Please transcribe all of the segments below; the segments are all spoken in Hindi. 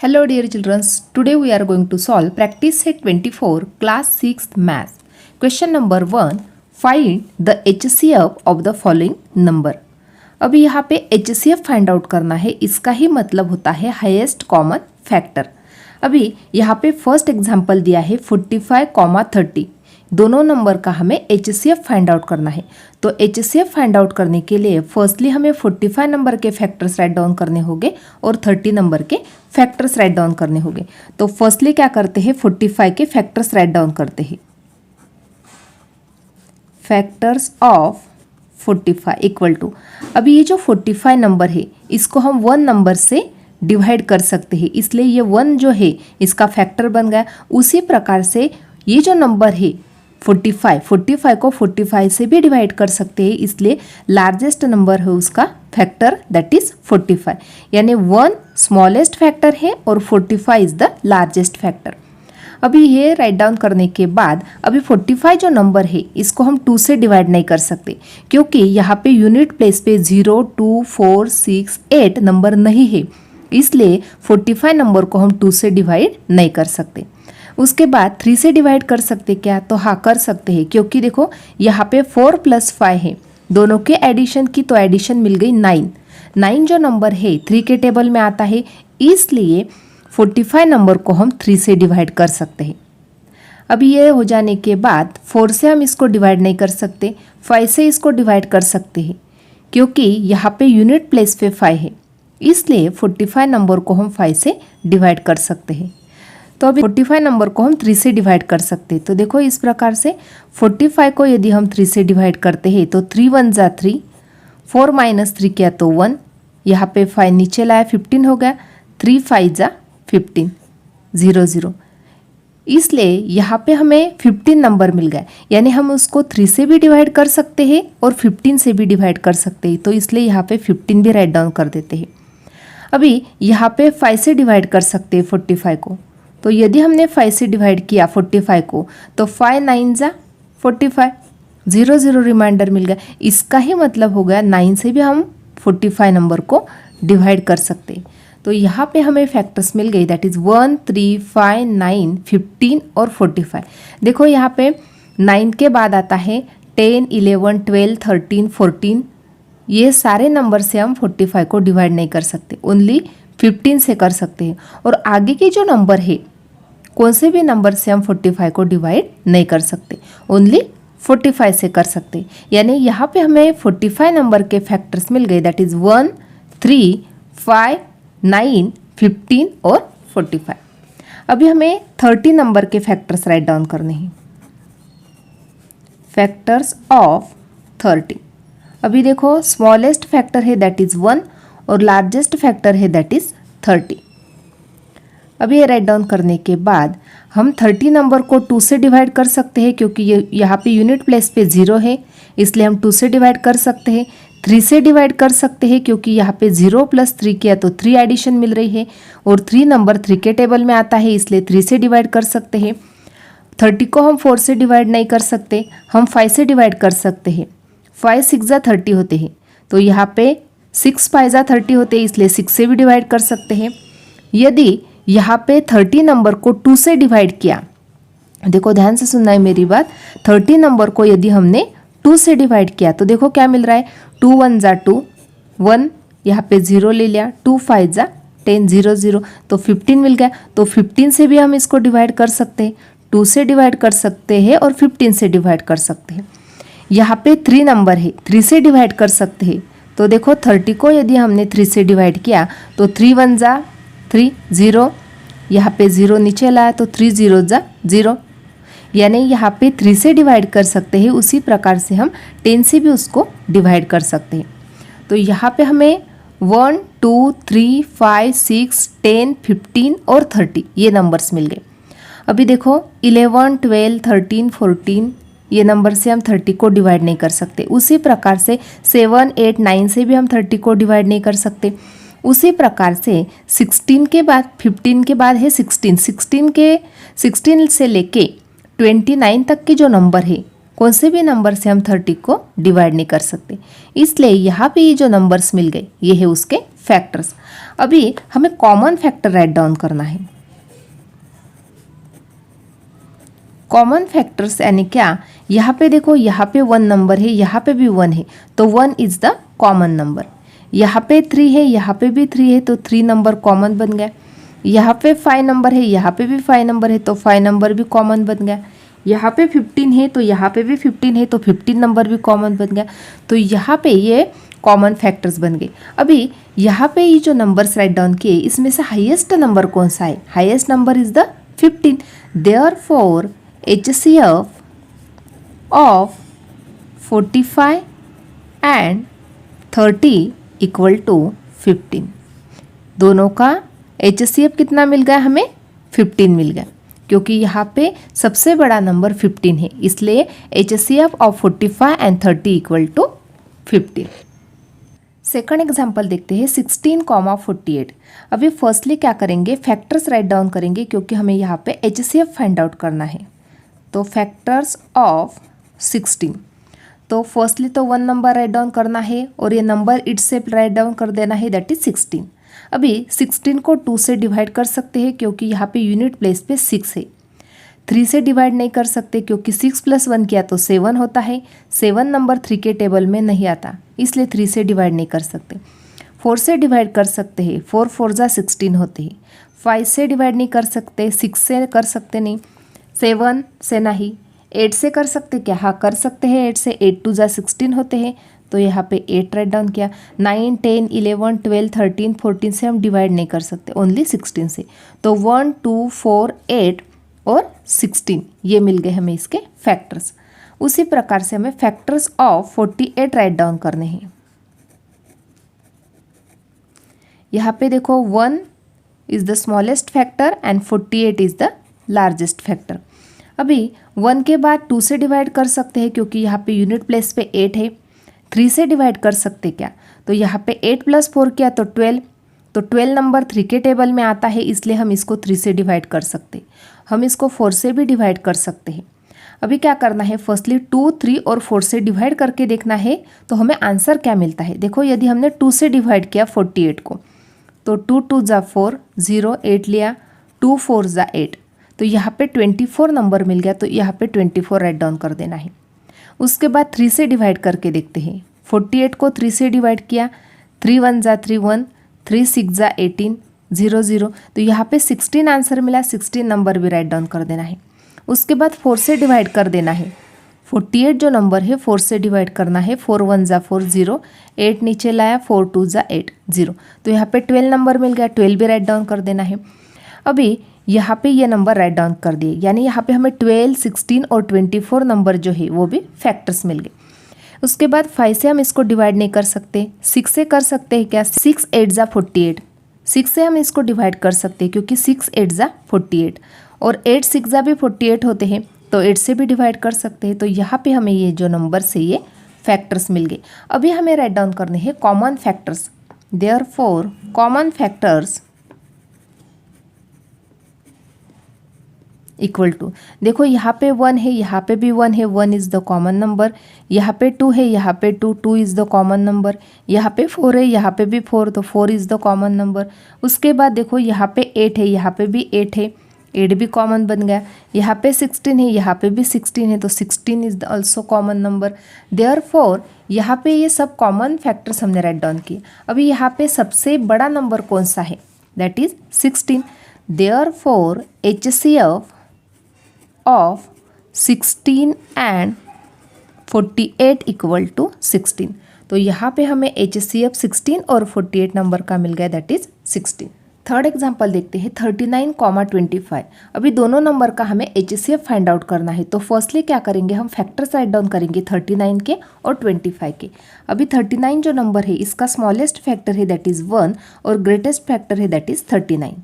Hello dear children, today we are going to solve practice set 24 class 6th math. Question number 1, find the HCF of the following number. अभी यहाँ पे HCF फाइंड आउट करना है, इसका ही मतलब होता है हाईएस्ट कॉमन फैक्टर। अभी यहाँ पे फर्स्ट एग्जांपल दिया है 45, 30, दोनों नंबर का हमें HCF फाइंड आउट करना है। तो HCF फाइंड आउट करने के लिए फर्स्टली हमें 45 नंबर के फैक्टर्स राइट डाउन करने होंगे और 30 नंबर के फैक्टर्स राइट डाउन करने होंगे। तो फर्स्टली क्या करते हैं, 45 के फैक्टर्स राइट डाउन करते हैं। फैक्टर्स ऑफ 45 इक्वल टू, अभी ये जो 45 नंबर है इसको हम 1 नंबर से डिवाइड कर सकते हैं, इसलिए ये 1 जो है इसका फैक्टर बन गया। उसी प्रकार से ये जो नंबर है 45 को 45 से भी डिवाइड कर सकते हैं, इसलिए लार्जेस्ट नंबर है उसका फैक्टर दैट इज 45, यानी 1 स्मॉलेस्ट फैक्टर है और 45 इज द लार्जेस्ट फैक्टर। अभी ये राइट डाउन करने के बाद अभी 45 जो नंबर है इसको हम 2 से डिवाइड नहीं कर सकते, क्योंकि यहाँ पे यूनिट प्लेस पे 0, 2, 4, 6, 8 नंबर नहीं है, इसलिए 45 नंबर को हम 2 से डिवाइड नहीं कर सकते। उसके बाद 3 से डिवाइड कर सकते क्या, तो हाँ कर सकते हैं, क्योंकि देखो यहाँ पे 4 + 5 है, दोनों के एडिशन की तो एडिशन मिल गई 9 जो नंबर है 3 के टेबल में आता है, इसलिए 45 नंबर को हम 3 से डिवाइड कर सकते हैं। अभी ये हो जाने के बाद 4 से हम इसको डिवाइड नहीं कर सकते, 5 से इसको डिवाइड कर सकते हैं, क्योंकि यहाँ पे यूनिट प्लेस पे 5 है, इसलिए 45 नंबर को हम 5 से डिवाइड कर सकते हैं। तो अभी 45 नंबर को हम 3 से डिवाइड कर सकते हैं। तो देखो इस प्रकार से 45 को यदि हम 3 से डिवाइड करते हैं तो 3 × 1 = 3, 4 - 3 किया तो 1, यहाँ पे 5 नीचे लाया 15 हो गया, 3 × 5 = 15, 0 0, इसलिए यहाँ पे हमें 15 नंबर मिल गया, यानी हम उसको 3 से भी डिवाइड कर सकते हैं और 15 से भी डिवाइड कर सकते हैं, तो इसलिए यहाँ पे 15 भी राइट डाउन कर देते हैं। अभी यहाँ पे 5 से डिवाइड कर सकते हैं 45 को, तो यदि हमने 5 से डिवाइड किया 45 को तो 5 × 9 = 45, 0 0 रिमाइंडर मिल गया। इसका ही मतलब हो गया 9 से भी हम 45 नंबर को डिवाइड कर सकते हैं। तो यहाँ पे हमें फैक्टर्स मिल गई दैट इज़ 1, 3, 5, 9, 15 और 45। देखो यहाँ पे 9 के बाद आता है 10, 11, 12, 13, 14, ये सारे नंबर से हम 45 को डिवाइड नहीं कर सकते, ओनली 15 से कर सकते हैं। और आगे के जो नंबर है कौन से भी नंबर से हम 45 को डिवाइड नहीं कर सकते, ओनली 45 से कर सकते, यानी यहाँ पे हमें 45 नंबर के फैक्टर्स मिल गए दैट इज़ 1, 3, 5, 9, 15 और 45। अभी हमें 30 नंबर के फैक्टर्स राइट डाउन करने हैं। फैक्टर्स ऑफ 30, अभी देखो स्मॉलेस्ट फैक्टर है दैट इज़ 1 और लार्जेस्ट फैक्टर है दैट इज़ 30। अभी ये राइट डाउन करने के बाद हम 30 नंबर को 2 से डिवाइड कर सकते हैं, क्योंकि ये यहाँ पे यूनिट प्लेस पे 0 है, इसलिए हम 2 से डिवाइड कर सकते हैं। 3 से डिवाइड कर सकते हैं, क्योंकि यहाँ पे 0 + 3 किया तो 3 एडिशन मिल रही है और 3 नंबर 3 के टेबल में आता है, इसलिए 3 से डिवाइड कर सकते हैं। 30 को हम 4 से डिवाइड नहीं कर सकते, हम 5 से डिवाइड कर सकते हैं। 5 × 6 = 30 होते हैं, तो यहाँ पे 6 × 5 = 30 होते हैं, इसलिए 6 से भी डिवाइड कर सकते हैं। यदि यहाँ पे 30 नंबर को 2 से डिवाइड किया, देखो ध्यान से सुनना है मेरी बात, 30 नंबर को यदि हमने 2 से डिवाइड किया तो देखो क्या मिल रहा है, 2 × 1 = 2, 1 यहाँ पे 0 ले लिया, 2 × 5 = 10, 0 0, तो 15 मिल गया। तो 15 से भी हम इसको डिवाइड कर सकते हैं, 2 से डिवाइड कर सकते हैं और 15 से डिवाइड कर सकते हैं। यहाँ पे 3 नंबर है, 3 से डिवाइड कर सकते हैं, तो देखो 30 को यदि हमने 3 से डिवाइड किया तो 3 × 1 = 3, 0, यहाँ पे 0 नीचे लाया तो 3 × 0 = 0, यानी यहाँ पे 3 से डिवाइड कर सकते हैं। उसी प्रकार से हम 10 से भी उसको डिवाइड कर सकते हैं। तो यहाँ पे हमें 1, 2, 3, 5, 6, 10, 15 और 30 ये नंबर्स मिल गए। अभी देखो 11, 12, 13, 14 ये नंबर से हम 30 को डिवाइड नहीं कर सकते। उसी प्रकार से 7, 8, 9 से भी हम 30 को डिवाइड नहीं कर सकते। उसी प्रकार से 16 के बाद 15 के बाद है 16 से लेके 29 तक के जो नंबर है कौन से भी नंबर से हम 30 को डिवाइड नहीं कर सकते, इसलिए यहाँ पे ये जो नंबर्स मिल गए ये है उसके फैक्टर्स। अभी हमें कॉमन फैक्टर राइट डाउन करना है। कॉमन फैक्टर्स यानी क्या, यहाँ पे देखो, यहाँ पे 1 नंबर है, यहाँ पे भी 1 है, तो 1 इज द कॉमन नंबर। यहाँ पे 3 है, यहाँ पे भी 3 है, तो 3 नंबर कॉमन बन गया। यहाँ पे 5 नंबर है, यहाँ पे भी 5 नंबर है, तो 5 नंबर भी कॉमन बन गया। यहाँ पे 15 है, तो यहाँ पे भी 15 है, तो 15 नंबर भी कॉमन बन गया। तो यहाँ पे ये कॉमन फैक्टर्स बन गए। अभी यहाँ पे ये जो नंबर्स राइट डाउन किए, इसमें से हाईएस्ट नंबर कौन सा है? Highest number is the 15। Therefore HCF of 45 and 30 equal to 15। दोनों का HCF कितना मिल गया हमें? 15 मिल गया, क्योंकि यहाँ पे सबसे बड़ा नंबर 15 है, इसलिए HCF of 45 and 30 equal to 15। Second example देखते हैं 16,48। अभी फर्स्टली क्या करेंगे, फैक्टर्स राइट डाउन करेंगे, क्योंकि हमें यहाँ पे HCF फाइंड आउट करना है। तो फैक्टर्स ऑफ 16, तो फर्स्टली तो 1 नंबर राइट डाउन करना है और ये नंबर इटसेल्फ राइट डाउन कर देना है, दैट इज 16। अभी 16 को 2 से डिवाइड कर सकते हैं, क्योंकि यहाँ पे यूनिट प्लेस पे 6 है। 3 से डिवाइड नहीं कर सकते, क्योंकि 6 + 1 किया तो 7 होता है। 7 नंबर 3 के टेबल में नहीं आता, इसलिए 3 से डिवाइड नहीं कर सकते। 4 से डिवाइड कर सकते हैं, 4 4 जा 16 होते हैं। 5 से डिवाइड नहीं कर सकते, 6 से कर सकते नहीं, 7 से नहीं। 8 से कर सकते क्या? हाँ कर सकते हैं, 8 से। 8 2 जा 16 होते हैं, तो यहाँ पे 8 राइट डाउन किया। 9 10 11 12 13 14 से हम डिवाइड नहीं कर सकते, ओनली 16 से। तो 1 2 4 8 और 16 ये मिल गए हमें इसके फैक्टर्स। उसी प्रकार से हमें फैक्टर्स ऑफ 48 राइट डाउन करने हैं। यहाँ पे देखो 1 is the smallest factor and 48 is the largest factor. अभी 1 के बाद 2 से डिवाइड कर सकते हैं, क्योंकि यहाँ पे यूनिट प्लेस पे 8 है। 3 से डिवाइड कर सकते क्या? तो यहाँ पे 8 + 4 किया तो 12, तो 12 नंबर 3 के टेबल में आता है, इसलिए हम इसको 3 से डिवाइड कर सकते। हम इसको 4 से भी डिवाइड कर सकते हैं। अभी क्या करना है, फर्स्टली 2 3 और 4 से डिवाइड करके देखना है, तो हमें आंसर क्या मिलता है। देखो यदि हमने 2 से डिवाइड किया 48 को, तो 2 2 जा 4 0 8 लिया, 2 4 जा 8, तो यहाँ पे 24 नंबर मिल गया, तो यहाँ पे 24 राइट डाउन कर देना है। उसके बाद 3 से डिवाइड करके देखते हैं। 48 को 3 से डिवाइड किया, 3 1 जा 3 1, 3 6 जा 18 0 0, तो यहाँ पे 16 आंसर मिला। 16 नंबर भी राइट डाउन कर देना है। उसके बाद 4 से डिवाइड कर देना है। 48 जो नंबर है 4 से डिवाइड करना है। 4 1 जा 4 0, 8 नीचे लाया, 4 2 जा 8 0, तो यहाँ पे 12 नंबर मिल गया। 12 भी राइट डाउन कर देना है। अभी यहाँ पे ये नंबर राइट डाउन कर दिए, यानी यहाँ पे हमें 12 16 और 24 नंबर जो है वो भी फैक्टर्स मिल गए। उसके बाद 5 से हम इसको डिवाइड नहीं कर सकते, 6 से कर सकते हैं क्या? 6 8 जा 48, 6 से हम इसको डिवाइड कर सकते हैं, क्योंकि 6 8 जा 48 और 8 6 जा भी 48 होते हैं, तो 8 से भी डिवाइड कर सकते हैं। तो यहाँ पे हमें ये जो नंबर से ये फैक्टर्स मिल गए। अभी हमें राइट डाउन करने हैं common factors. Therefore common factors equal to, देखो यहाँ पे 1 है, यहाँ पे भी 1 है, 1 इज़ द कॉमन नंबर। यहाँ पे 2 है, यहाँ पे 2, 2 इज़ द कॉमन नंबर। यहाँ पे 4 है, यहाँ पे भी 4, तो 4 इज़ द कॉमन नंबर। उसके बाद देखो यहाँ पे 8 है, यहाँ पे भी 8 है, 8 भी कॉमन बन गया। यहाँ पे 16 है, यहाँ पे भी 16 है, तो 16 is also common number. Therefore यहाँ पे ये सब कॉमन फैक्टर्स हमने राइट डाउन किए। अभी यहाँ पे सबसे बड़ा नंबर कौन सा है? That is 16। Therefore HCF of 16 and 48 equal to 16। तो यहाँ पे हमें HCF 16 और 48 नंबर का मिल गया, दैट इज 16। थर्ड एग्जाम्पल देखते हैं 39,25। अभी दोनों नंबर का हमें HCF फाइंड आउट करना है। तो फर्स्टली क्या करेंगे, हम फैक्टर्स राइट डाउन करेंगे 39 के और 25 के। अभी 39 जो नंबर है इसका स्मॉलेस्ट फैक्टर है दैट इज़ 1 और ग्रेटेस्ट फैक्टर है दैट इज़ 39।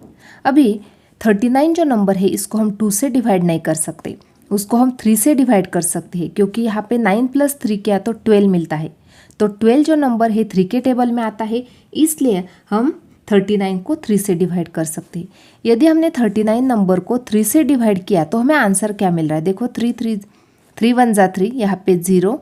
अभी 39 जो नंबर है इसको हम 2 से डिवाइड नहीं कर सकते, उसको हम 3 से डिवाइड कर सकते हैं, क्योंकि यहाँ पे 9 + 3 किया तो 12 मिलता है। तो 12 जो नंबर है 3 के टेबल में आता है, इसलिए हम 39 को 3 से डिवाइड कर सकते हैं। यदि हमने 39 नंबर को 3 से डिवाइड किया तो हमें आंसर क्या मिल रहा है? देखो 3 3 3 1 जा 3, यहाँ पे 0,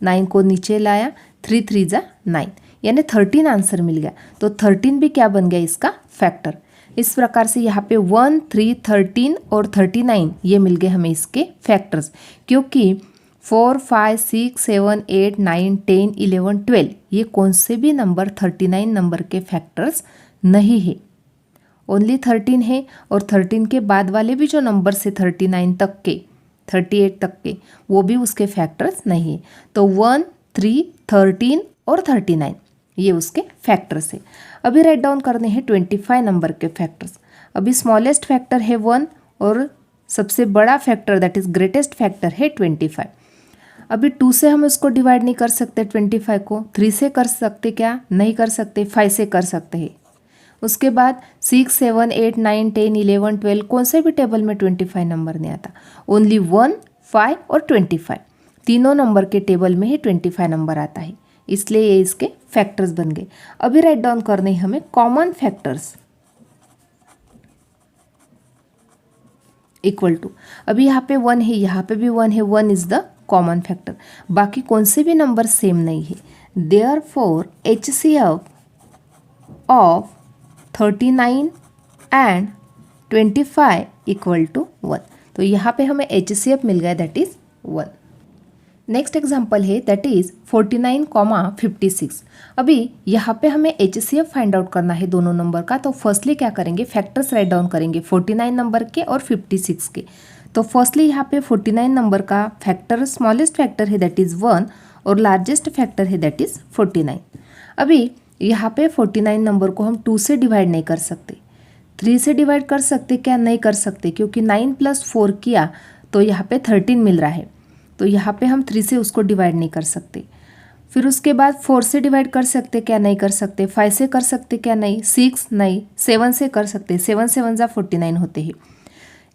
9 को नीचे लाया, 3 3 जा 9, यानी 13 आंसर मिल गया। तो 13 भी क्या बन गया इसका फैक्टर। इस प्रकार से यहाँ पे 1 3 13 और 39 ये मिल गए हमें इसके फैक्टर्स, क्योंकि 4 5 6 7 8 9 10 11 12 ये कौन से भी नंबर 39 नंबर के फैक्टर्स नहीं है, ओनली 13 है। और 13 के बाद वाले भी जो नंबर से 39 तक के 38 तक के वो भी उसके फैक्टर्स नहीं है। तो 1 3 13 और 39 ये उसके फैक्टर्स है। अभी राइट डाउन करने हैं 25 नंबर के फैक्टर्स। अभी स्मॉलेस्ट फैक्टर है 1 और सबसे बड़ा factor that is greatest factor है 25। अभी 2 से हम इसको डिवाइड नहीं कर सकते 25 को, 3 से कर सकते क्या, नहीं कर सकते, 5 से कर सकते हैं। उसके बाद 6 7 8 9 10 11 12 कौन से भी टेबल में 25 नंबर नहीं आता, ओनली 1 5 और 25 तीनों नंबर के टेबल में ही 25 नंबर आता है, इसलिए ये इसके फैक्टर्स बन गए। अभी राइट डाउन करने हमें कॉमन फैक्टर्स इक्वल टू, अभी यहाँ पे 1 है, यहाँ पे भी 1 है, 1 इज द कॉमन फैक्टर, बाकी कौन से भी नंबर सेम नहीं है। Therefore HCF of 39 and 25 equal to 1। तो यहाँ पे हमें HCF मिल गया दैट इज 1। नेक्स्ट एग्जाम्पल है दैट इज 49, 56। अभी यहाँ पे हमें HCF फाइंड आउट करना है दोनों नंबर का। तो फर्स्टली क्या करेंगे, फैक्टर्स राइट डाउन करेंगे 49 नंबर के और 56 के। तो फर्स्टली यहाँ पे 49 नंबर का फैक्टर स्मॉलेस्ट फैक्टर है दैट इज 1 और लार्जेस्ट फैक्टर है दैट इज 49। अभी यहाँ पे 49 नंबर को हम 2 से डिवाइड नहीं कर सकते, 3 से डिवाइड कर सकते क्या, नहीं कर सकते, क्योंकि 9 + 4 किया तो यहाँ पे 13 मिल रहा है, तो यहाँ पे हम 3 से उसको डिवाइड नहीं कर सकते। फिर उसके बाद 4 से डिवाइड कर सकते क्या, नहीं कर सकते, 5 से कर सकते क्या, नहीं, 6 नहीं, 7 से कर सकते, 7 7 जा 49 होते हैं,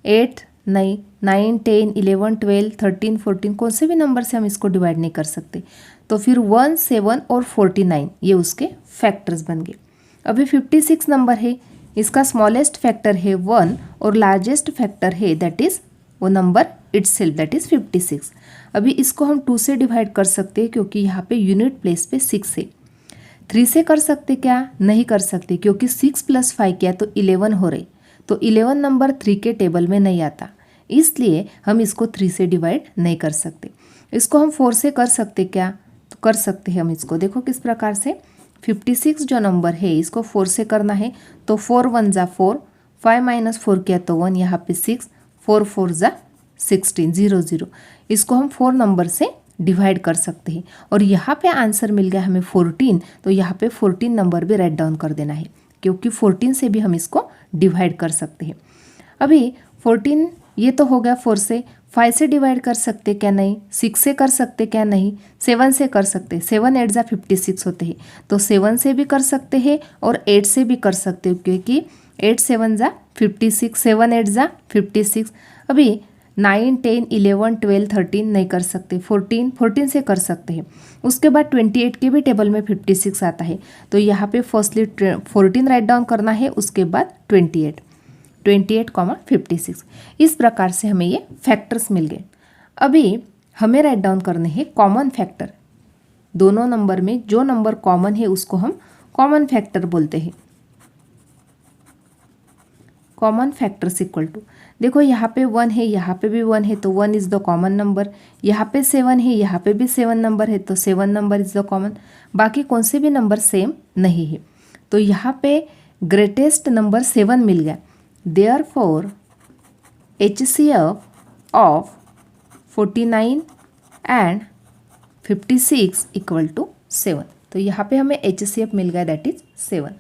8 नहीं, 9 10 11 12 13 14 कौन से भी नंबर से हम इसको डिवाइड नहीं कर सकते। तो फिर 1 7 और 49 ये उसके फैक्टर्स बन गए। अभी 56 नंबर है, इसका स्मॉलेस्ट फैक्टर है 1 और लार्जेस्ट फैक्टर है दैट इज वो नंबर इटसेल्फ दैट इज 56। अभी इसको हम 2 से डिवाइड कर सकते हैं क्योंकि यहाँ पे यूनिट प्लेस पे 6 है। 3 से कर सकते क्या, नहीं कर सकते, क्योंकि 6 + 5 किया तो 11 हो रही, तो 11 नंबर 3 के टेबल में नहीं आता, इसलिए हम इसको 3 से डिवाइड नहीं कर सकते। इसको हम 4 से कर सकते क्या, तो कर सकते हैं हम इसको, देखो किस प्रकार से। 56 जो नंबर है इसको 4 से करना है तो 4 1 जा 4, 5 - 4 किया तो 1, यहाँ पे 6, 4 4 जा 16 0 0, इसको हम 4 नंबर से डिवाइड कर सकते हैं। और यहाँ पे आंसर मिल गया हमें 14, तो यहाँ पे 14 नंबर भी राइट डाउन कर देना है, क्योंकि 14 से भी हम इसको डिवाइड कर सकते हैं। अभी 14 ये तो हो गया 4 से, 5 से डिवाइड कर सकते क्या, नहीं, 6 से कर सकते क्या, नहीं, 7 से कर सकते, 7 8 जा 56 होते हैं, तो 7 से भी कर सकते हैं और 8 से भी कर सकते हो, क्योंकि 8 7 जा 56, 7 8 जा 56। अभी 9 10 11 12 13 नहीं कर सकते, 14 से कर सकते हैं। उसके बाद 28 के भी टेबल में 56 आता है, तो यहाँ पे फर्स्टली 14 राइट डाउन करना है, उसके बाद 28 56। इस प्रकार से हमें ये फैक्टर्स मिल गए। अभी हमें राइट डाउन करने हैं कॉमन फैक्टर। दोनों नंबर में जो नंबर कॉमन है उसको हम कॉमन फैक्टर बोलते हैं। कॉमन फैक्टर्स इक्वल टू, देखो यहाँ पे 1 है, यहाँ पे भी 1 है, तो 1 इज़ द कॉमन नंबर। यहाँ पे 7 है, यहाँ पे भी 7 नंबर है, तो 7 नंबर इज़ द कॉमन। बाकी कौन से भी नंबर सेम नहीं है, तो यहाँ पे ग्रेटेस्ट नंबर 7 मिल गया। Therefore HCF of 49 and 56 equal to 7। तो यहाँ पे हमें HCF मिल गया दैट इज 7।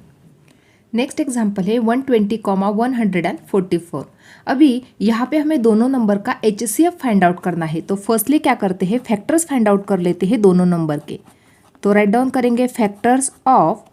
नेक्स्ट एग्जाम्पल है 120, 144। अभी यहाँ पे हमें दोनों नंबर का HCF फाइंड आउट करना है। तो फर्स्टली क्या करते हैं, फैक्टर्स फाइंड आउट कर लेते हैं दोनों नंबर के। तो राइट डाउन करेंगे फैक्टर्स ऑफ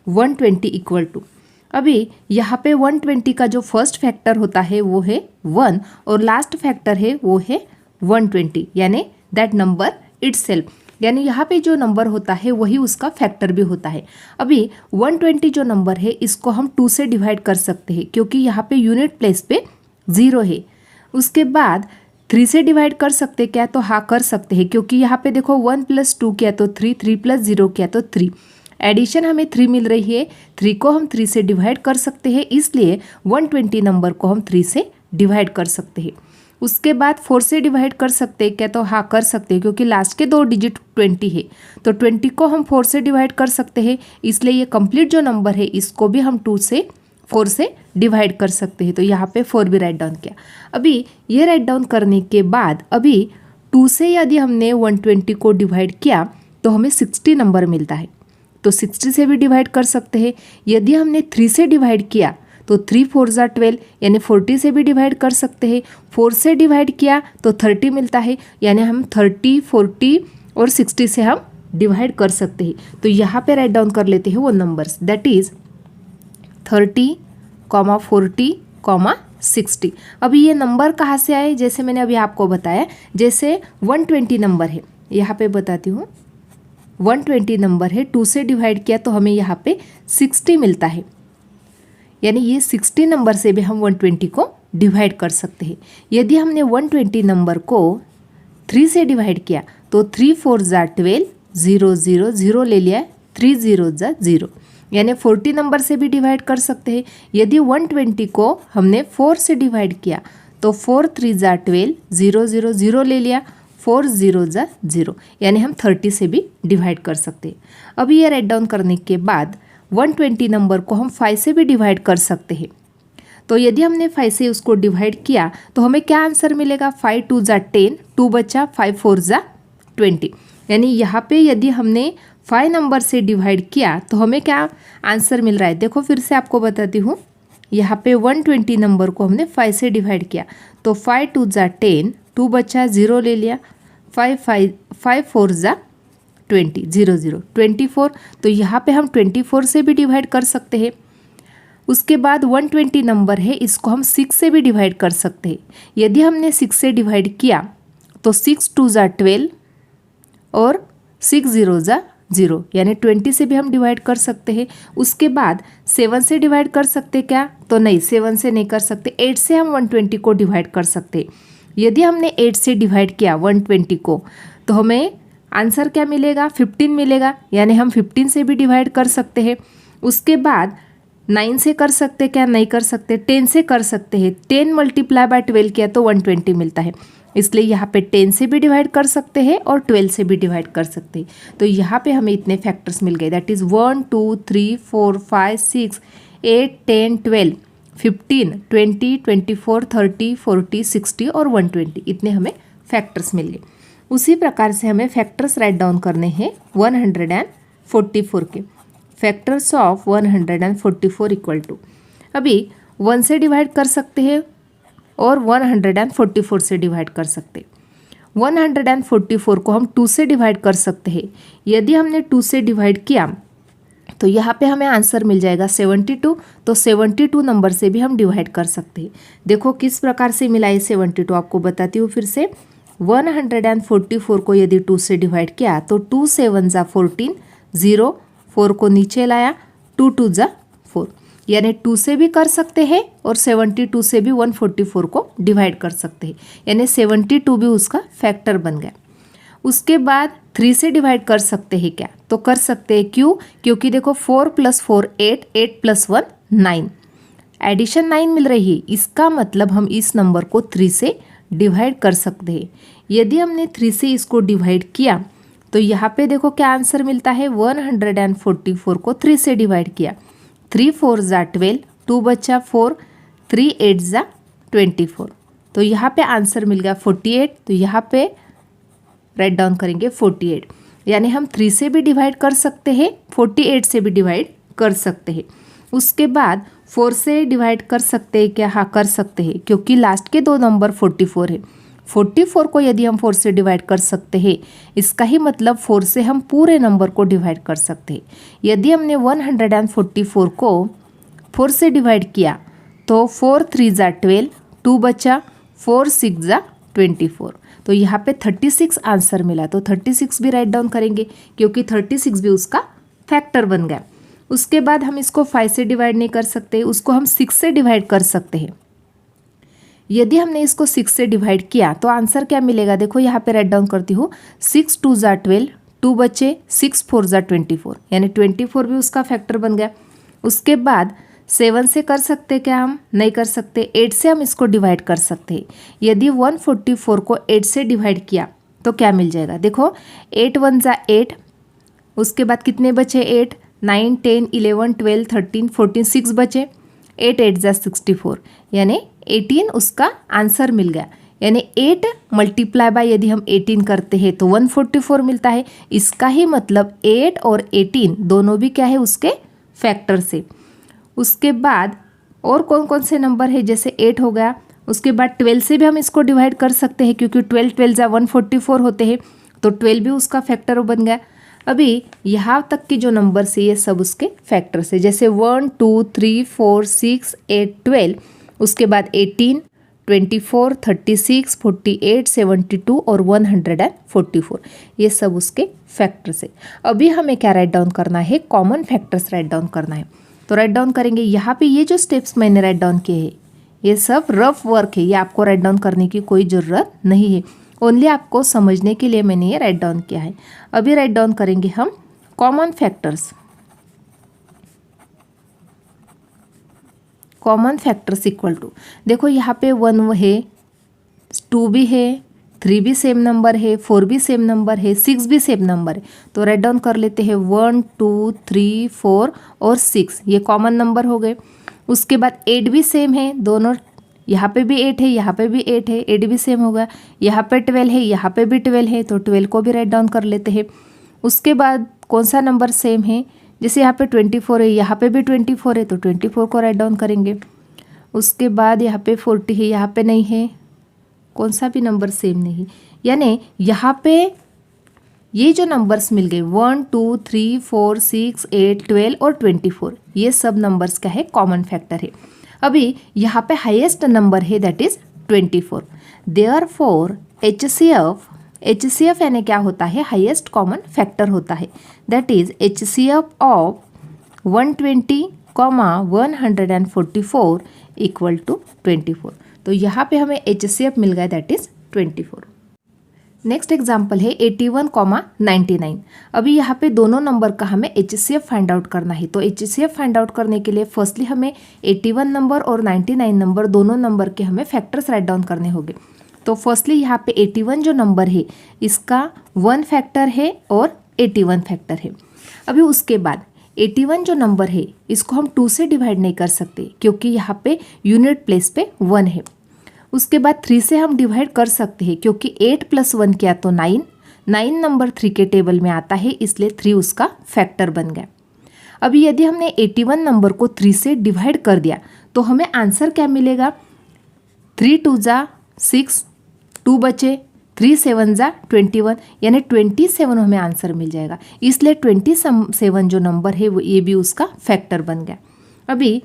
120 इक्वल टू, अभी यहाँ पे 120 का जो फर्स्ट फैक्टर होता है वो है 1 और लास्ट फैक्टर है वो है 120, यानी दैट नंबर इटसेल्फ, यानी यहाँ पे जो नंबर होता है वही उसका फैक्टर भी होता है। अभी 120 जो नंबर है इसको हम 2 से डिवाइड कर सकते हैं, क्योंकि यहाँ पे यूनिट प्लेस पे 0 है। उसके बाद 3 से डिवाइड कर सकते क्या? तो हाँ कर सकते हैं, क्योंकि यहाँ पे देखो 1 + 2 किया तो 3, 3 + 0 किया तो 3, एडिशन हमें 3 मिल रही है, 3 को हम 3 से डिवाइड कर सकते हैं, इसलिए 120 नंबर को हम 3 से डिवाइड कर सकते हैं। उसके बाद 4 से डिवाइड कर सकते हैं क्या? तो हाँ कर सकते हैं, क्योंकि लास्ट के 2 डिजिट 20 है, तो 20 को हम 4 से डिवाइड कर सकते हैं, इसलिए ये कंप्लीट जो नंबर है इसको भी हम 4 से डिवाइड कर सकते हैं। तो यहाँ पे 4 भी राइट डाउन किया। अभी ये राइट डाउन करने के बाद अभी 2 से यदि हमने 120 को डिवाइड किया तो हमें 60 नंबर मिलता है, तो 60 से भी डिवाइड कर सकते हैं। यदि हमने 3 से डिवाइड किया तो 3 × 4 = 12, यानी 40 से भी डिवाइड कर सकते हैं। 4 से डिवाइड किया तो 30 मिलता है, यानी हम 30, 40 और 60 से हम डिवाइड कर सकते हैं। तो यहाँ पे राइट डाउन कर लेते हैं वो नंबर्स, दैट इज़ 30, 40, 60। अभी ये नंबर कहाँ से आए? जैसे मैंने अभी आपको बताया, जैसे 120 नंबर है, यहाँ पे बताती हूँ, 120 नंबर है, 2 से डिवाइड किया तो हमें यहाँ पे 60 मिलता है, यानी ये 60 नंबर से भी हम 120 को डिवाइड कर सकते हैं। यदि हमने 120 नंबर को 3 से डिवाइड किया तो 3 × 4 = 12, 0 0 0 ले लिया, 3 0 = 0, यानी 40 नंबर से भी डिवाइड कर सकते हैं। यदि 120 को हमने 4 से डिवाइड किया तो 4 × 3 = 12, 0 0 0 ले लिया, 4 0 = 0, यानी हम 30 से भी डिवाइड कर सकते हैं। अभी ये राइट डाउन करने के बाद 120 नंबर को हम 5 से भी डिवाइड कर सकते हैं। तो यदि हमने 5 से उसको डिवाइड किया तो हमें क्या आंसर मिलेगा? 5 × 2 = 10, 2 बचा, 5 × 4 = 20, यानी यहाँ पे यदि हमने 5 नंबर से डिवाइड किया तो हमें क्या आंसर मिल रहा है? देखो फिर से आपको बताती हूँ, यहाँ पे 120 नंबर को हमने 5 से डिवाइड किया तो 5 × 2 = 10, 2 बचा, 0 ले लिया, 5 × 4 = 20, 0 0 24, तो यहाँ पे हम 24 से भी डिवाइड कर सकते हैं। उसके बाद 120 नंबर है, इसको हम 6 से भी डिवाइड कर सकते हैं। यदि हमने 6 से डिवाइड किया तो 6 × 2 = 12 और 6 0 = 0, यानी 20 से भी हम डिवाइड कर सकते हैं। उसके बाद 7 से डिवाइड कर सकते क्या? तो नहीं, 7 से नहीं कर सकते। 8 से हम 120 को डिवाइड कर सकते। यदि हमने 8 से डिवाइड किया 120 को तो हमें आंसर क्या मिलेगा? 15 मिलेगा, यानी हम 15 से भी डिवाइड कर सकते हैं। उसके बाद 9 से कर सकते क्या? नहीं कर सकते। 10 से कर सकते हैं, 10 × 12 किया तो 120 मिलता है, इसलिए यहाँ पे 10 से भी डिवाइड कर सकते हैं और 12 से भी डिवाइड कर सकते हैं। तो यहाँ पे हमें इतने फैक्टर्स मिल गए, दैट इज़ 1 2 3 4 5 6 8 10 12 15 20 24 30 40 60 और 120, इतने हमें फैक्टर्स मिल गए। उसी प्रकार से हमें फैक्टर्स राइट डाउन करने हैं 144 के। फैक्टर्स ऑफ 144 = अभी 1 से डिवाइड कर सकते हैं और 144 से डिवाइड कर सकते हैं। 144 को हम 2 से डिवाइड कर सकते हैं। यदि हमने 2 से डिवाइड किया तो यहाँ पे हमें आंसर मिल जाएगा 72, तो 72 नंबर से भी हम डिवाइड कर सकते हैं। देखो किस प्रकार से मिला ये 72, आपको बताती हूँ फिर से। 144 को यदि 2 से डिवाइड किया तो 2 7 = 14, 0 4 को नीचे लाया, 2 2 = 4, यानी 2 से भी कर सकते हैं और 72 से भी 144 को डिवाइड कर सकते हैं, यानी 72 भी उसका फैक्टर बन गया। उसके बाद 3 से डिवाइड कर सकते हैं क्या? तो कर सकते हैं, क्यों? क्योंकि देखो 4 + 4 8, 8 + 1 9, एडिशन 9 मिल रही है, इसका मतलब हम इस नंबर को 3 से डिवाइड कर सकते हैं। यदि हमने 3 से इसको डिवाइड किया तो यहाँ पे देखो क्या आंसर मिलता है, 144 को 3 से डिवाइड किया, 3 × 4 = 12, 2 बचा 4, 3 8 = 24, तो यहाँ पे आंसर मिल गया 48। तो यहाँ पे राइट डाउन करेंगे 48, यानी हम 3 से भी डिवाइड कर सकते हैं, 48 से भी डिवाइड कर सकते हैं। उसके बाद 4 से डिवाइड कर सकते हैं क्या? हाँ कर सकते हैं, क्योंकि लास्ट के 2 नंबर 44 है। 44 को यदि हम 4 से डिवाइड कर सकते हैं, इसका ही मतलब 4 से हम पूरे नंबर को डिवाइड कर सकते हैं। यदि हमने 144 को 4 से डिवाइड किया तो 4 3 = 12, 2 बचा, 4 6 = 24, तो यहाँ पे 36 आंसर मिला। तो 36 भी राइट डाउन करेंगे, क्योंकि 36 भी उसका फैक्टर बन गया। उसके बाद हम इसको 5 से डिवाइड नहीं कर सकते, उसको हम 6 से डिवाइड कर सकते हैं। यदि हमने इसको 6 से डिवाइड किया तो आंसर क्या मिलेगा, देखो यहाँ पे राइट डाउन करती हूँ। 6 2 ज़ा 12, 2 बचे, 6 4 ज़ा 24, यानी 24 भी उसका फैक्टर बन गया। उसके बाद 7 से कर सकते क्या, हम नहीं कर सकते। 8 से हम इसको डिवाइड कर सकते हैं। यदि 144 को 8 से डिवाइड किया तो क्या मिल जाएगा, देखो 8 1 ज़ा 8, उसके बाद कितने बचे 8, 9 10 11 12 13 14 6 बचे, 8 8 ज़ा 64, यानी 18 उसका आंसर मिल गया। यानी 8 मल्टीप्लाई बाय यदि हम 18 करते हैं तो 144 मिलता है। इसका ही मतलब 8 और 18 दोनों भी क्या है, उसके फैक्टर से। उसके बाद और कौन कौन से नंबर है, जैसे 8 हो गया। उसके बाद 12 से भी हम इसको डिवाइड कर सकते हैं, क्योंकि 12 12 ज़ा 144 होते हैं, तो 12 भी उसका फैक्टर बन गया। अभी यहाँ तक के जो नंबर से ये सब उसके फैक्टर से, जैसे 1 2 3 4 6 8 12, उसके बाद 18 24 36 48 72 और 144, ये सब उसके फैक्टर से। अभी हमें क्या राइट डाउन करना है, कॉमन फैक्टर्स राइट डाउन करना है। तो राइट डाउन करेंगे। यहाँ पे ये जो स्टेप्स मैंने राइट डाउन किए हैं ये सब रफ वर्क है, ये आपको राइट डाउन करने की कोई ज़रूरत नहीं है, ओनली आपको समझने के लिए मैंने ये राइट डाउन किया है। अभी राइट डाउन करेंगे हम common factors. Common factors equal to, देखो यहाँ पे 1 है, 2 भी है, 3 भी सेम नंबर है, 4 भी सेम नंबर है, 6 भी सेम नंबर है। तो राइट डाउन कर लेते हैं 1 2 3 4 और 6, ये कॉमन नंबर हो गए। उसके बाद 8 भी सेम है, दोनों, यहाँ पे भी 8 है, यहाँ पे भी 8 है, 8 भी सेम होगा। यहाँ पे 12 है, यहाँ पे भी 12 है, तो 12 को भी राइट डाउन कर लेते हैं। उसके बाद कौन सा नंबर सेम है, जैसे यहाँ पे 24 है, यहाँ पे भी 24 है, तो 24 को राइट डाउन करेंगे। उसके बाद यहाँ पे 40 है, यहाँ पे नहीं है, कौन सा भी नंबर सेम नहीं, यानी यहाँ पे ये जो नंबर्स मिल गए 1 2 3 4 6 8 12 और 24, ये सब नंबर्स क्या है, कॉमन फैक्टर है। अभी यहाँ पे हाईएस्ट नंबर है, दैट इज 24। देयरफॉर HCF यानी क्या होता है, हाईएस्ट कॉमन फैक्टर होता है, that is HCF of 120, 144 equal to 24। तो यहाँ पे हमें HCF मिल गया, दैट इज 24। नेक्स्ट एग्जाम्पल है 81, 99। अभी यहाँ पे दोनों नंबर का हमें HCF फाइंड आउट करना है। तो HCF फाइंड आउट करने के लिए फर्स्टली हमें 81 नंबर और 99 नंबर, दोनों नंबर के हमें फैक्टर्स राइट डाउन करने होंगे। तो फर्स्टली यहाँ पे 81 जो नंबर है इसका 1 फैक्टर है और 81 फैक्टर है। अभी उसके बाद 81 जो नंबर है इसको हम 2 से डिवाइड नहीं कर सकते, क्योंकि यहाँ पे यूनिट प्लेस पे 1 है। उसके बाद 3 से हम डिवाइड कर सकते हैं, क्योंकि 8 + 1 किया तो 9, 9 नंबर 3 के टेबल में आता है, इसलिए 3 उसका फैक्टर बन गया। अभी यदि हमने 81 नंबर को 3 से डिवाइड कर दिया तो हमें आंसर क्या मिलेगा, 3 2 ज़ा 6, 2 बचे, 3 7 ज़ा 21, यानी 27 हमें आंसर मिल जाएगा। इसलिए 27 जो नंबर है वो ये भी उसका फैक्टर बन गया। अभी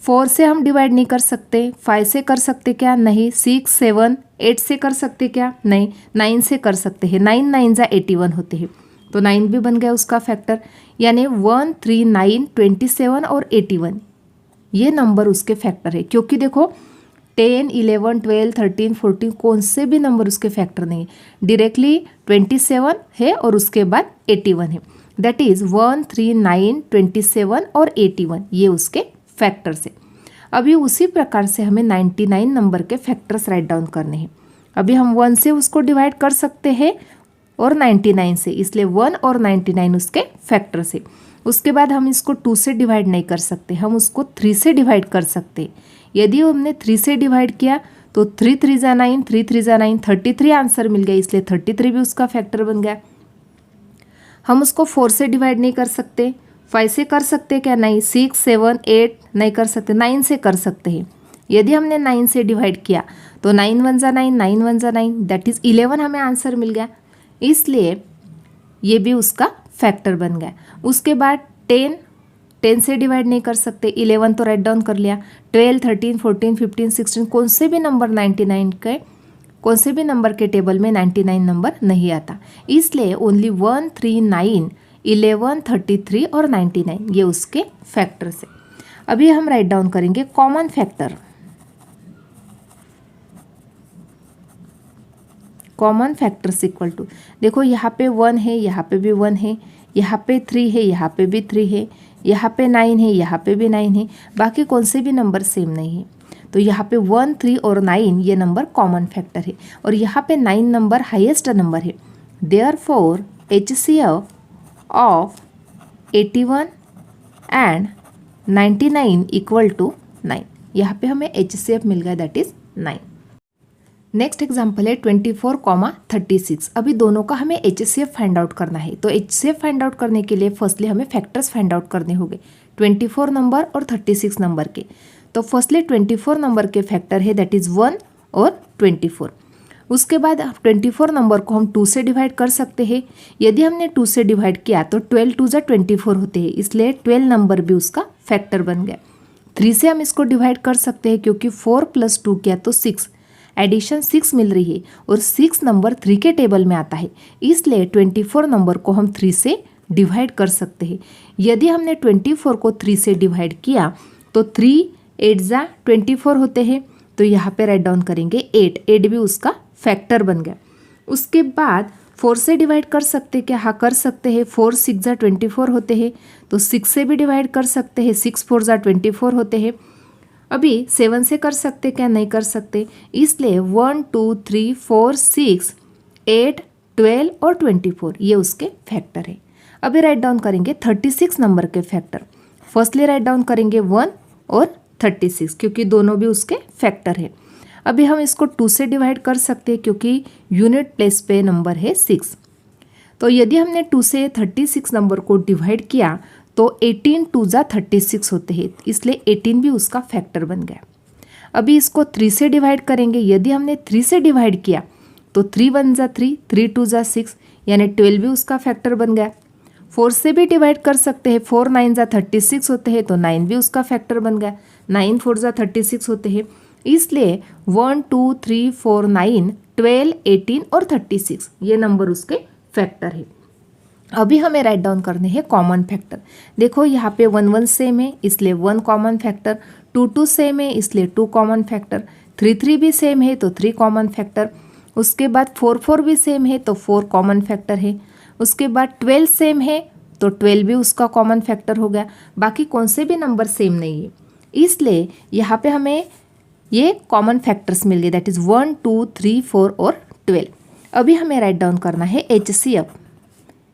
4 से हम डिवाइड नहीं कर सकते, 5 से कर सकते क्या, नहीं, 6 7 8 से कर सकते क्या, नहीं, 9 से कर सकते हैं, 9 9 ज़ा 81 होते हैं, तो 9 भी बन गया उसका फैक्टर। यानी 1 3 9 27 और 81 ये नंबर उसके फैक्टर है, क्योंकि देखो 10 11 12 13 14 कौन से भी नंबर उसके फैक्टर नहीं है, डायरेक्टली 27 है और उसके बाद 81 है, दैट इज़ 1 3 9 27 और 81 ये उसके फैक्टर से। अभी उसी प्रकार से हमें 99 नंबर के फैक्टर्स राइट डाउन करने हैं। अभी हम 1 से उसको डिवाइड कर सकते हैं और 99 से, इसलिए 1 और 99 उसके फैक्टर से। उसके बाद हम इसको 2 से डिवाइड नहीं कर सकते, हम उसको 3 से डिवाइड कर सकते हैं। यदि हमने 3 से डिवाइड किया तो 3 3 ज़ा 9, 3 3 ज़ा 9, 33 आंसर मिल गया, इसलिए 33 भी उसका फैक्टर बन गया। हम उसको 4 से डिवाइड नहीं कर सकते, 5 से कर सकते क्या, नहीं, 6 7 8 नहीं कर सकते, 9 से कर सकते हैं। यदि हमने 9 से डिवाइड किया तो 9 1 ज़ा 9, 9 1 ज़ा 9, दैट इज़ 11 हमें आंसर मिल गया, इसलिए ये भी उसका फैक्टर बन गया। उसके बाद 10 से डिवाइड नहीं कर सकते, 11 तो राइट डाउन कर लिया, 12 13 14 15 16 कौन से भी नंबर 99 के, कौन से भी नंबर के टेबल में 99 नंबर नहीं आता, इसलिए ओनली 1 3 9 11 33 और 99 ये उसके फैक्टर से। अभी हम राइट डाउन करेंगे common factor. Common factors equal to, देखो यहाँ पे 1 है, यहाँ पे भी 1 है, यहाँ पे 3 है, यहाँ पे भी 3 है, यहाँ पे 9 है, यहाँ पे भी 9 है, बाकी कौन से भी नंबर सेम नहीं है। तो यहाँ पे 1, 3 और 9 ये नंबर कॉमन फैक्टर है और यहाँ पे 9 नंबर हाईएस्ट नंबर है। Therefore HCF of 81 and 99 equal to 9। यहाँ पे हमें HCF मिल गया, दैट इज 9। नेक्स्ट एग्जाम्पल है 24,36। अभी दोनों का हमें HCF फाइंड आउट करना है। तो HCF फाइंड आउट करने के लिए फर्स्टली हमें फैक्टर्स फाइंड आउट करने होंगे 24 नंबर और 36 नंबर के। तो फर्स्टली 24 नंबर के फैक्टर है दैट इज़ 1 और 24। उसके बाद 24 नंबर को हम 2 से डिवाइड कर सकते हैं। यदि हमने 2 से डिवाइड किया तो 12 2 जा 24 होते हैं, इसलिए 12 नंबर भी उसका फैक्टर बन गया। 3 से हम इसको डिवाइड कर सकते हैं क्योंकि 4 + 2 किया तो 6, एडिशन 6 मिल रही है और 6 नंबर 3 के टेबल में आता है, इसलिए 24 नंबर को हम 3 से डिवाइड कर सकते हैं। यदि हमने 24 को 3 से डिवाइड किया तो 3 8 जा 24 होते हैं, तो यहाँ पे राइट डाउन करेंगे 8 भी उसका फैक्टर बन गया। उसके बाद 4 से डिवाइड कर सकते क्या? हाँ कर सकते हैं। 4 6 जा 24 होते हैं, तो 6 से भी डिवाइड कर सकते हैं। 6 4 जा 24 होते हैं। अभी 7 से कर सकते क्या? नहीं कर सकते, इसलिए 1 2 3 4 6 8 12 और 24 ये उसके फैक्टर है। अभी राइट डाउन करेंगे 36 नंबर के फैक्टर। फर्स्टली राइट डाउन करेंगे 1 और 36 क्योंकि दोनों भी उसके फैक्टर है। अभी हम इसको 2 से डिवाइड कर सकते हैं क्योंकि यूनिट प्लेस पे नंबर है 6। तो यदि हमने 2 से 36 नंबर को डिवाइड किया तो 18 2 जा 36 होते हैं, इसलिए 18 भी उसका फैक्टर बन गया। अभी इसको 3 से डिवाइड करेंगे। यदि हमने 3 से डिवाइड किया तो 3 1 जा 3, 3 2 जा 6 यानी 12 भी उसका फैक्टर बन गया। 4 से भी डिवाइड कर सकते हैं। 4 9 जा 36 होते हैं, तो 9 भी उसका फैक्टर बन गया। 9 4 जा 36 होते हैं, इसलिए 1 2 3 4 9 12 18 और 36 ये नंबर उसके फैक्टर है। अभी हमें राइट डाउन करने हैं कॉमन फैक्टर। देखो यहाँ पे 1 1 सेम है, इसलिए 1 कॉमन फैक्टर। 2 2 सेम है, इसलिए 2 कॉमन फैक्टर। 3 3 भी सेम है, तो 3 कॉमन फैक्टर। उसके बाद 4 4 भी सेम है, तो 4 कॉमन फैक्टर है। उसके बाद 12 सेम है, तो 12 भी उसका कॉमन फैक्टर हो गया। बाकी कौन से भी नंबर सेम नहीं है, इसलिए यहाँ पे हमें ये कॉमन फैक्टर्स मिल गए, दैट इज़ 1 2 3 4 और 12। अभी हमें राइट डाउन करना है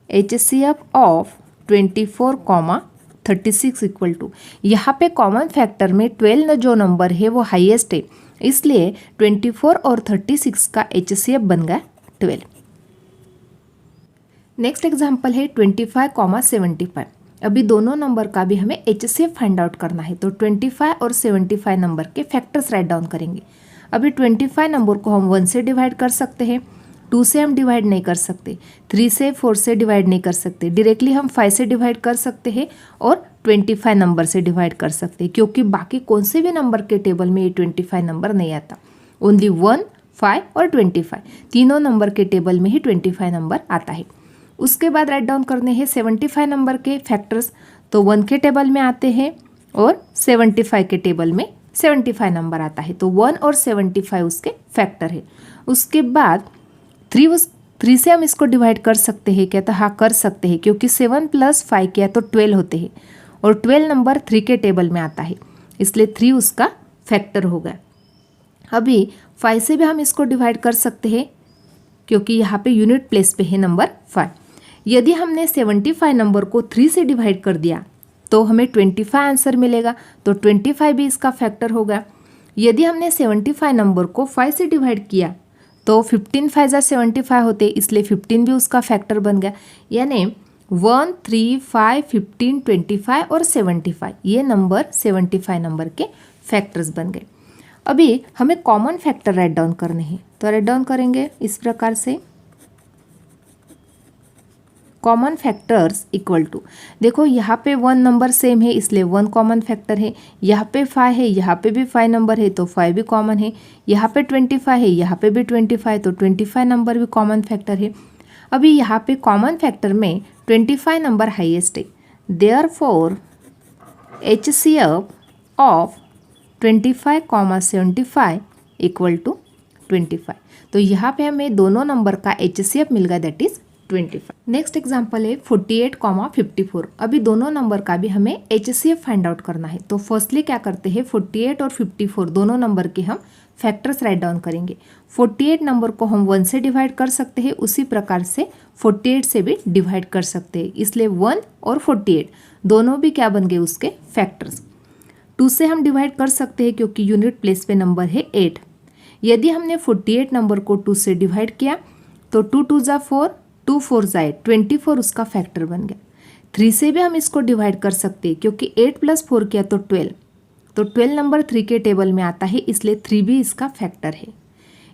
HCF ऑफ 24, 36 इक्वल टू, यहाँ पे कॉमन फैक्टर में 12 जो नंबर है वो हाईएस्ट है, इसलिए 24 और 36 का HCF बन गया 12। नेक्स्ट एग्जाम्पल है 25, 75। अभी दोनों नंबर का भी हमें HCF फाइंड आउट करना है। तो 25 और 75 नंबर के फैक्टर्स राइट डाउन करेंगे। अभी 25 नंबर को हम 1 से डिवाइड कर सकते हैं, 2 से हम डिवाइड नहीं कर सकते, 3 से 4 से डिवाइड नहीं कर सकते, डायरेक्टली हम 5 से डिवाइड कर सकते हैं और 25 नंबर से डिवाइड कर सकते हैं, क्योंकि बाकी कौन से भी नंबर के टेबल में ये 25 नंबर नहीं आता। ओनली 1, 5 और 25 तीनों नंबर के टेबल में ही 25 नंबर आता है। उसके बाद राइट डाउन करने हैं 75 नंबर के फैक्टर्स। तो 1 के टेबल में आते हैं और 75 के टेबल में 75 नंबर आता है, तो 1 और 75 उसके फैक्टर है। उसके बाद 3 से हम इसको डिवाइड कर सकते हैं क्या? तो हाँ कर सकते हैं, क्योंकि 7 + 5 किया तो 12 होते हैं और 12 नंबर 3 के टेबल में आता है, इसलिए 3 उसका फैक्टर हो गया। अभी 5 से भी हम इसको डिवाइड कर सकते हैं क्योंकि यहाँ पे यूनिट प्लेस पे है नंबर 5। यदि हमने 75 नंबर को 3 से डिवाइड कर दिया तो हमें 25 आंसर मिलेगा, तो 25 भी इसका फैक्टर होगा। यदि हमने 75 नंबर को 5 से डिवाइड किया तो 15 5 जा 75 होते, इसलिए 15 भी उसका फैक्टर बन गया। यानी 1 3 5 15 25 और 75 ये नंबर 75 नंबर के फैक्टर्स बन गए। अभी हमें कॉमन फैक्टर राइट डाउन करने हैं, तो राइट डाउन करेंगे इस प्रकार से, कॉमन फैक्टर्स इक्वल टू, देखो यहाँ पे 1 नंबर सेम है इसलिए 1 कॉमन फैक्टर है, यहाँ पे 5 है, यहाँ पे भी 5 नंबर है तो 5 भी कॉमन है, यहाँ पे 25 है, यहाँ पे भी 25 तो 25 नंबर भी कॉमन फैक्टर है। अभी यहाँ पे कॉमन फैक्टर में 25 नंबर हाईएस्ट है, therefore HCF of 25, 75 equal to 25। तो यहाँ पे हमें दोनों नंबर का HCF मिल गया, दैट इज 25। नेक्स्ट एग्जाम्पल है 48, 54। अभी दोनों नंबर का भी हमें HCF फाइंड आउट करना है। तो फर्स्टली क्या करते हैं, 48 और 54 दोनों नंबर के हम फैक्टर्स राइट डाउन करेंगे। 48 नंबर को हम 1 से डिवाइड कर सकते हैं, उसी प्रकार से 48 से भी डिवाइड कर सकते हैं, इसलिए 1 और 48 दोनों भी क्या बन गए उसके फैक्टर्स। 2 से हम डिवाइड कर सकते हैं क्योंकि यूनिट प्लेस पे नंबर है 8। यदि हमने 48 नंबर को 2 से डिवाइड किया तो 2 2 जा 4, 2 4 जा 8, 24 उसका फैक्टर बन गया। 3 से भी हम इसको डिवाइड कर सकते हैं क्योंकि 8 + 4 किया तो 12, तो 12 नंबर 3 के टेबल में आता है, इसलिए 3 भी इसका फैक्टर है।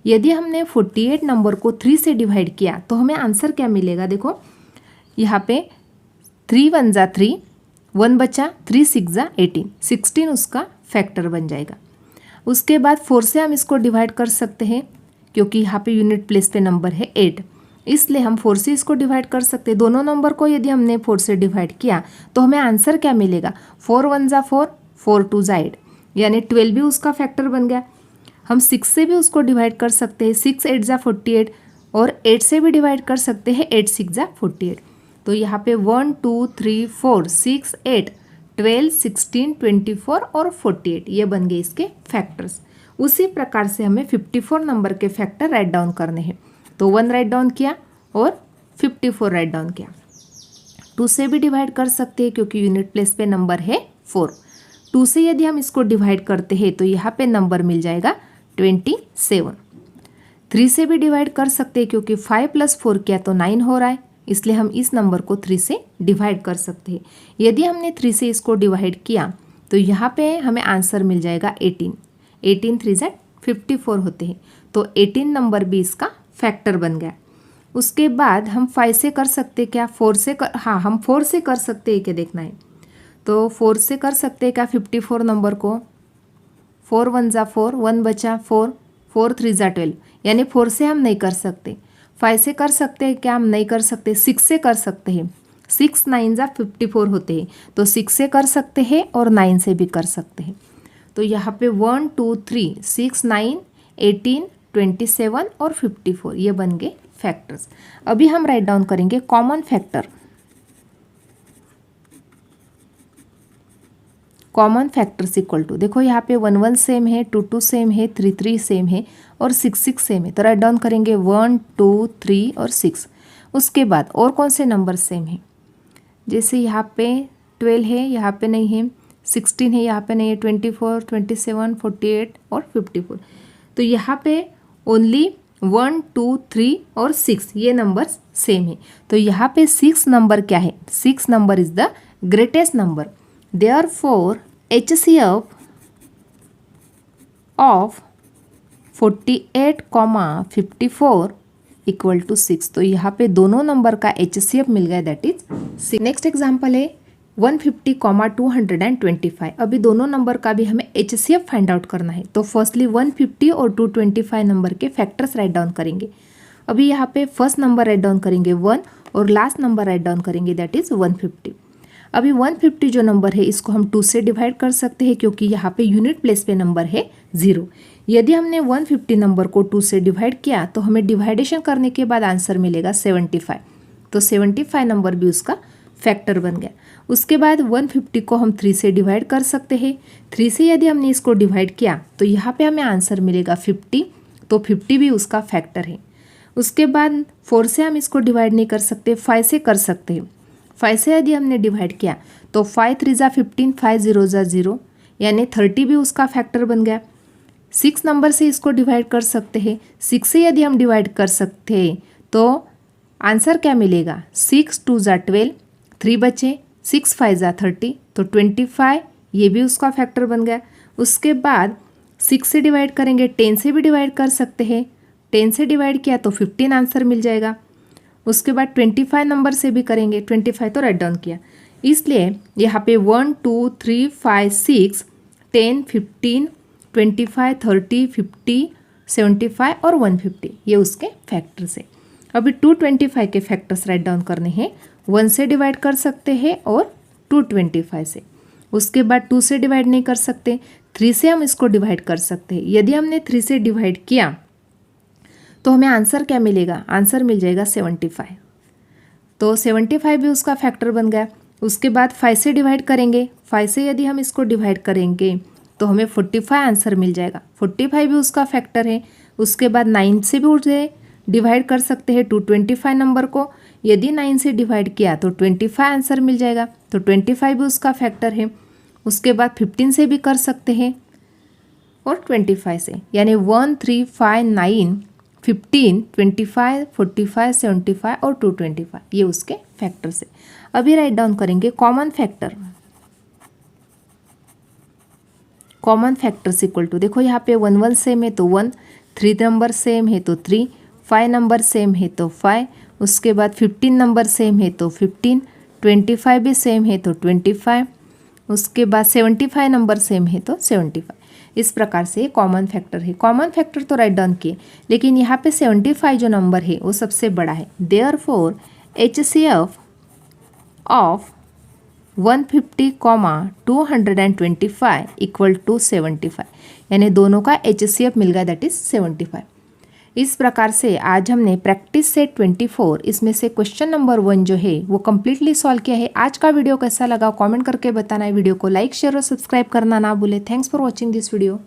यदि हमने 48 नंबर को 3 से डिवाइड किया तो हमें आंसर क्या मिलेगा, देखो यहाँ पे 3 1 जा 3, 1 बचा, 3 6 जा 18, 16 उसका फैक्टर बन जाएगा। उसके बाद 4 से हम इसको डिवाइड कर सकते हैं क्योंकि यहाँ पे यूनिट प्लेस पे नंबर है 8, इसलिए हम 4 से इसको डिवाइड कर सकते हैं। दोनों नंबर को यदि हमने 4 से डिवाइड किया तो हमें आंसर क्या मिलेगा, 4 1 जा 4, 4 2 जा 8, यानी 12 भी उसका फैक्टर बन गया। हम 6 से भी उसको डिवाइड कर सकते हैं, 6 8 जा 48, और 8 से भी डिवाइड कर सकते हैं, 8 6 जा 48। तो यहाँ पे 1 2 3 4 6 8 12 16 24 और 48 ये बन गए इसके फैक्टर्स। उसी प्रकार से हमें 54 नंबर के फैक्टर राइट डाउन करने हैं। तो 1 राइट डाउन किया और 54 राइट डाउन किया। 2 से भी डिवाइड कर सकते हैं क्योंकि यूनिट प्लेस पे नंबर है 4। 2 से यदि हम इसको डिवाइड करते हैं तो यहाँ पे नंबर मिल जाएगा 27। 3 से भी डिवाइड कर सकते हैं क्योंकि 5 + 4 किया तो 9 हो रहा है, इसलिए हम इस नंबर को 3 से डिवाइड कर सकते हैं। यदि हमने 3 से इसको डिवाइड किया तो यहाँ पे हमें आंसर मिल जाएगा 18। 18 3 जा 54 होते हैं, तो 18 नंबर भी इसका फैक्टर बन गया। उसके बाद हम 5 से कर सकते क्या, 4 से हाँ हम 4 से कर सकते हैं, क्या देखना है, तो 4 से कर सकते हैं क्या 54 नंबर को। 4 1 जा 4, 1 बचा, 4 4 3 जा 12, यानी 4 से हम नहीं कर सकते। 5 से कर सकते हैं क्या, हम नहीं कर सकते। 6 से कर सकते हैं, 6 9 जा 54 होते हैं, तो 6 से कर सकते हैं और 9 से भी कर सकते हैं। तो यहाँ पे 1 2 3 6 9 18 27 और 54 ये बन गए फैक्टर्स। अभी हम राइट डाउन करेंगे common factor. Common factors equal to, देखो यहाँ पे 1 1 सेम है, 2 2 सेम है, 3 3 सेम है और 6 6 सेम है। तो राइट डाउन करेंगे 1 2 3 और 6। उसके बाद और कौन से नंबर सेम है, जैसे यहाँ पे 12 है, यहाँ पे नहीं है, 16 है, यहाँ पे नहीं है, 24 27 48 और 54। तो यहाँ पे ओनली 1 2 3 और 6 ये नंबर सेम है। तो यहाँ पे 6 नंबर क्या है, 6 number is the greatest number. Therefore, HCF of 48, 54 equal to 6। तो यहाँ पे दोनों नंबर का HCF मिल गया, दैट इज 6। नेक्स्ट एग्जाम्पल है 150, 225। अभी दोनों नंबर का भी हमें HCF फाइंड आउट करना है। तो फर्स्टली 150 और 225 नंबर के फैक्टर्स राइट डाउन करेंगे। अभी यहाँ पे फर्स्ट नंबर राइट डाउन करेंगे 1 और लास्ट नंबर राइट डाउन करेंगे, दैट इज 150। अभी 150 जो नंबर है इसको हम 2 से डिवाइड कर सकते हैं क्योंकि यहाँ पे यूनिट प्लेस पे नंबर है 0। यदि हमने 150 नंबर को 2 से डिवाइड किया तो हमें डिवाइडेशन करने के बाद आंसर मिलेगा 75। तो 75 नंबर भी उसका फैक्टर बन गया। उसके बाद 150 को हम 3 से डिवाइड कर सकते हैं। 3 से यदि हमने इसको डिवाइड किया तो यहाँ पे हमें आंसर मिलेगा 50, तो 50 भी उसका फैक्टर है। उसके बाद 4 से हम इसको डिवाइड नहीं कर सकते, 5 से कर सकते हैं। 5 से यदि हमने डिवाइड किया तो 5 3 जा 15, 5 0 जा 0, यानी 30 भी उसका फैक्टर बन गया। 6 नंबर से इसको डिवाइड कर सकते हैं। 6 से यदि हम डिवाइड कर सकते हैं तो आंसर क्या मिलेगा, 6 2 जा 12, 3 बचे, 6 5 जा 30, तो 25 ये भी उसका फैक्टर बन गया। उसके बाद 6 से डिवाइड करेंगे, 10 से भी डिवाइड कर सकते हैं। 10 से डिवाइड किया तो 15 आंसर मिल जाएगा। उसके बाद 25 नंबर से भी करेंगे, 25 तो राइट डाउन किया, इसलिए यहाँ पे 1 2 3 5 6 10 15 25 30 50 75 और 150 ये उसके फैक्टर्स है। अभी 225 के फैक्टर्स राइट डाउन करने हैं। 1 से डिवाइड कर सकते हैं और 225 से। उसके बाद 2 से डिवाइड नहीं कर सकते, 3 से हम इसको डिवाइड कर सकते हैं। यदि हमने 3 से डिवाइड किया तो हमें आंसर क्या मिलेगा, आंसर मिल जाएगा 75। तो 75 भी उसका फैक्टर बन गया। उसके बाद 5 से डिवाइड करेंगे, 5 से यदि हम इसको डिवाइड करेंगे तो हमें 45 आंसर मिल जाएगा। 45 भी उसका फैक्टर है। उसके बाद 9 से भी उसे डिवाइड कर सकते हैं 225 नंबर को। यदि 9 से डिवाइड किया तो 25 आंसर मिल जाएगा, तो 25 भी उसका फैक्टर है। उसके बाद 15 से भी कर सकते हैं और 25 से, यानी 1, 3, 5, 9, 15, 25, 45, 75 और 225 ये उसके फैक्टर से। अभी राइट डाउन करेंगे common factor. Common factors equal to, देखो यहाँ पे 1 1 सेम है तो 1, 3 नंबर सेम है तो 3, 5 नंबर सेम है तो 5, उसके बाद 15 नंबर सेम है तो 15, 25 भी सेम है तो 25, उसके बाद 75 नंबर सेम है तो 75। इस प्रकार से कॉमन फैक्टर है। कॉमन फैक्टर तो राइट डाउन किए, लेकिन यहाँ पे 75 जो नंबर है वो सबसे बड़ा है। Therefore HCF of 150, 225 equal to 75, यानी दोनों का HCF मिल गया, दैट इज 75। इस प्रकार से आज हमने प्रैक्टिस सेट 24 इसमें से क्वेश्चन नंबर 1 जो है वो कम्प्लीटली सॉल्व किया है। आज का वीडियो कैसा लगा कमेंट करके बताना है। वीडियो को लाइक शेयर और सब्सक्राइब करना ना भूले। Thanks for watching this video.